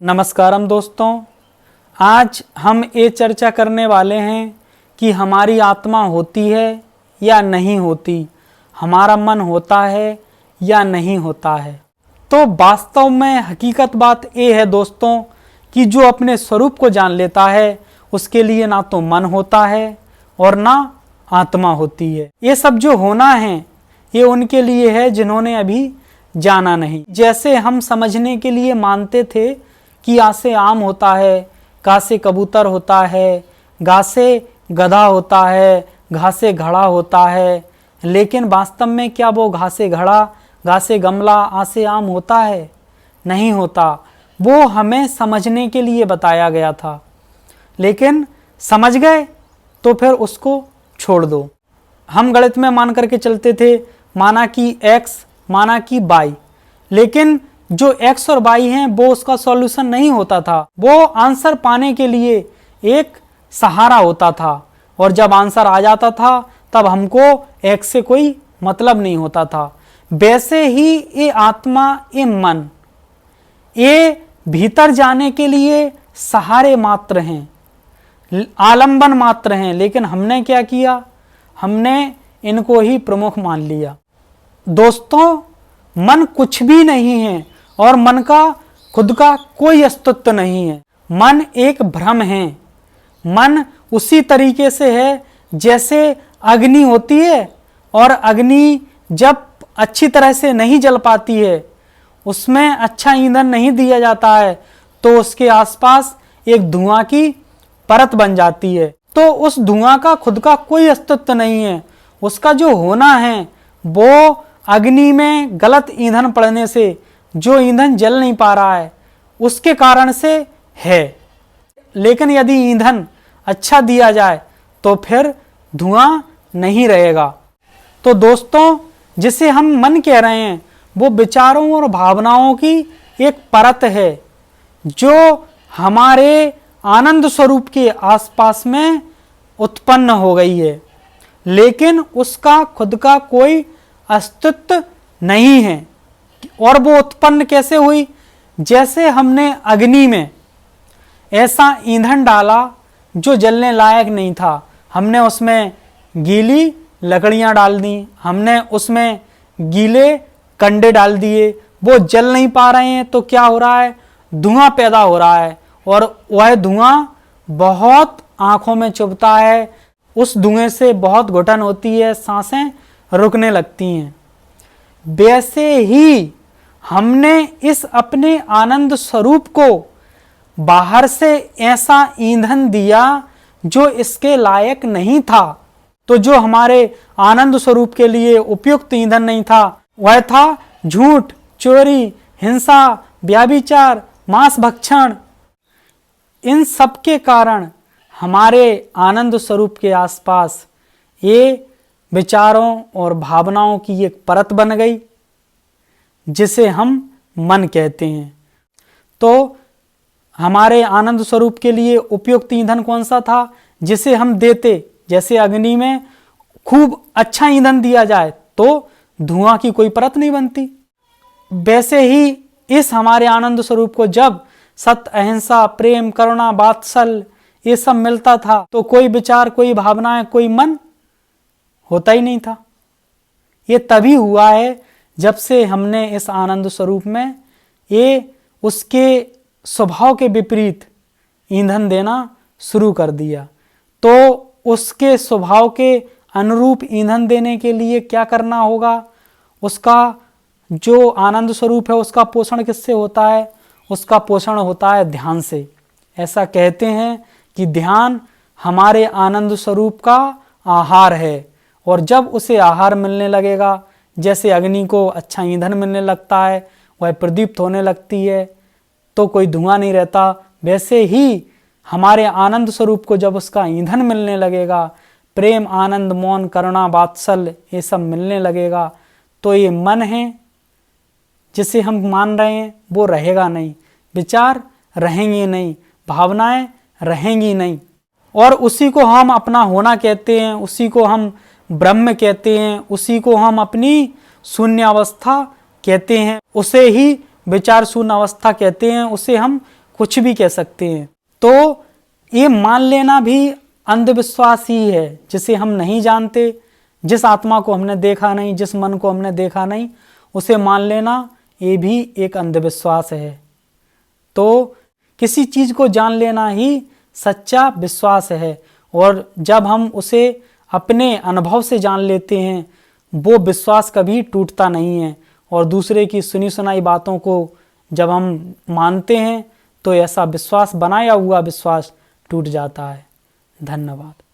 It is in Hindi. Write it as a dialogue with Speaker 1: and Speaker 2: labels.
Speaker 1: नमस्कारम दोस्तों, आज हम ये चर्चा करने वाले हैं कि हमारी आत्मा होती है या नहीं होती, हमारा मन होता है या नहीं होता है। तो वास्तव में हकीकत बात ये है दोस्तों कि जो अपने स्वरूप को जान लेता है उसके लिए ना तो मन होता है और ना आत्मा होती है। ये सब जो होना है ये उनके लिए है जिन्होंने अभी जाना नहीं। जैसे हम समझने के लिए मानते थे कि आ से आम होता है, का से कबूतर होता है, गा से गधा होता है, घा से घड़ा होता है, लेकिन वास्तव में क्या वो घा से घड़ा, गा से गमला, आ से आम होता है? नहीं होता। वो हमें समझने के लिए बताया गया था, लेकिन समझ गए तो फिर उसको छोड़ दो। हम गणित में मान करके चलते थे, माना कि x माना कि y, लेकिन जो x और y हैं वो उसका सॉल्यूशन नहीं होता था। वो आंसर पाने के लिए एक सहारा होता था, और जब आंसर आ जाता था तब हमको x से कोई मतलब नहीं होता था। वैसे ही ये आत्मा, ये मन, ये भीतर जाने के लिए सहारे मात्र हैं, आलंबन मात्र हैं, लेकिन हमने क्या किया? हमने इनको ही प्रमुख मान लिया। दोस्तों, मन कुछ भी नहीं है और मन का खुद का कोई अस्तित्व नहीं है। मन एक भ्रम है। मन उसी तरीके से है जैसे अग्नि होती है, और अग्नि जब अच्छी तरह से नहीं जल पाती है, उसमें अच्छा ईंधन नहीं दिया जाता है, तो उसके आसपास एक धुआं की परत बन जाती है। तो उस धुआं का खुद का कोई अस्तित्व नहीं है। उसका जो होना है वो अग्नि में गलत ईंधन पड़ने से, जो ईंधन जल नहीं पा रहा है उसके कारण से है। लेकिन यदि ईंधन अच्छा दिया जाए तो फिर धुआं नहीं रहेगा। तो दोस्तों, जिसे हम मन कह रहे हैं वो विचारों और भावनाओं की एक परत है जो हमारे आनंद स्वरूप के आसपास में उत्पन्न हो गई है, लेकिन उसका खुद का कोई अस्तित्व नहीं है। और वो उत्पन्न कैसे हुई? जैसे हमने अग्नि में ऐसा ईंधन डाला जो जलने लायक नहीं था, हमने उसमें गीली लकड़ियां डाल दी, हमने उसमें गीले कंडे डाल दिए, वो जल नहीं पा रहे हैं, तो क्या हो रहा है? धुआं पैदा हो रहा है, और वह धुआं बहुत आंखों में चुभता है। उस धुएं से बहुत घुटन होती है, सांसें रुकने लगती हैं। वैसे ही हमने इस अपने आनंद स्वरूप को बाहर से ऐसा ईंधन दिया जो इसके लायक नहीं था। तो जो हमारे आनंद स्वरूप के लिए उपयुक्त ईंधन नहीं था, वह था झूठ, चोरी, हिंसा, व्यभिचार, मांस भक्षण। इन सब के कारण हमारे आनंद स्वरूप के आसपास ये विचारों और भावनाओं की एक परत बन गई जिसे हम मन कहते हैं। तो हमारे आनंद स्वरूप के लिए उपयुक्त ईंधन कौन सा था जिसे हम देते? जैसे अग्नि में खूब अच्छा ईंधन दिया जाए तो धुआं की कोई परत नहीं बनती। वैसे ही इस हमारे आनंद स्वरूप को जब सत्य, अहिंसा, प्रेम, करुणा, वात्सल्य ये सब मिलता था तो कोई विचार, कोई भावनाएं, कोई मन होता ही नहीं था। ये तभी हुआ है जब से हमने इस आनंद स्वरूप में ये उसके स्वभाव के विपरीत ईंधन देना शुरू कर दिया। तो उसके स्वभाव के अनुरूप ईंधन देने के लिए क्या करना होगा? उसका जो आनंद स्वरूप है उसका पोषण किससे होता है? उसका पोषण होता है ध्यान से। ऐसा कहते हैं कि ध्यान हमारे आनंद स्वरूप का आहार है, और जब उसे आहार मिलने लगेगा, जैसे अग्नि को अच्छा ईंधन मिलने लगता है, वह प्रदीप्त होने लगती है तो कोई धुआं नहीं रहता, वैसे ही हमारे आनंद स्वरूप को जब उसका ईंधन मिलने लगेगा, प्रेम, आनंद, मौन, करुणा, वात्सल्य ये सब मिलने लगेगा, तो ये मन है जिसे हम मान रहे हैं वो रहेगा नहीं, विचार रहेंगे नहीं, भावनाएं रहेंगी नहीं, और उसी को हम अपना होना कहते हैं, उसी को हम ब्रह्म कहते हैं, उसी को हम अपनी शून्य अवस्था कहते हैं, उसे ही विचार शून्य अवस्था कहते हैं, उसे हम कुछ भी कह सकते हैं। तो ये मान लेना भी अंधविश्वास ही है, जिसे हम नहीं जानते, जिस आत्मा को हमने देखा नहीं, जिस मन को हमने देखा नहीं, उसे मान लेना ये भी एक अंधविश्वास है। तो किसी चीज़ को जान लेना ही सच्चा विश्वास है, और जब हम उसे अपने अनुभव से जान लेते हैं, वो विश्वास कभी टूटता नहीं है। और दूसरे की सुनी सुनाई बातों को जब हम मानते हैं तो ऐसा विश्वास, बनाया हुआ विश्वास, टूट जाता है। धन्यवाद।